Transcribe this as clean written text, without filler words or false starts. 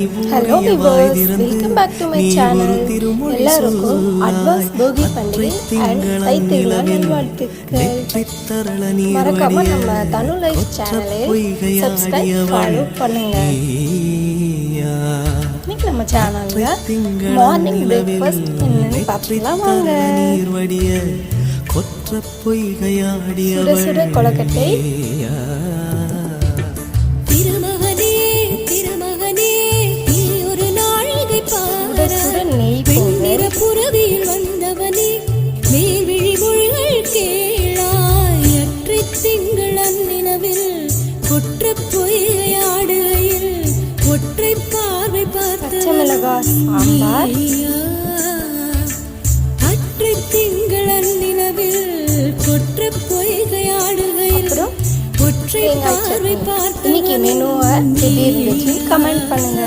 Hello viewers, welcome back to my channel. எல்லாருக்கும் advance போகி பண்டிகை அண்ட் தை திருநாள் நல்வாழ்த்துக்கள். மறக்காம நம்ம தனு லைஃப் சேனலை சப்ஸ்கிரைப் ஃபாலோ பண்ணுங்க. இன்னைக்கு நம்ம சேனல்ல மார்னிங் பிரேக்ஃபாஸ்ட் என்னன்னு பார்க்கலாம் வாங்க. சுட சுட கொழுக்கட்டை, புறவியில் வந்தவனே மேல்விழி மொழிகள் கேளாய். அற்றை திங்கள் அந்நினவில் கொற்ற பொய்கையாடுகையில் ஒற்றை பார்வை பார்த்த சாம்பார், அற்றை திங்கள் அந்நினவில் கொற்ற பொய்கையாடுகையில் ஒற்றை பார்வை பார்த்த இன்னைக்கு மெனுவை எப்படி இருந்துச்சு கமெண்ட் பண்ணுங்க.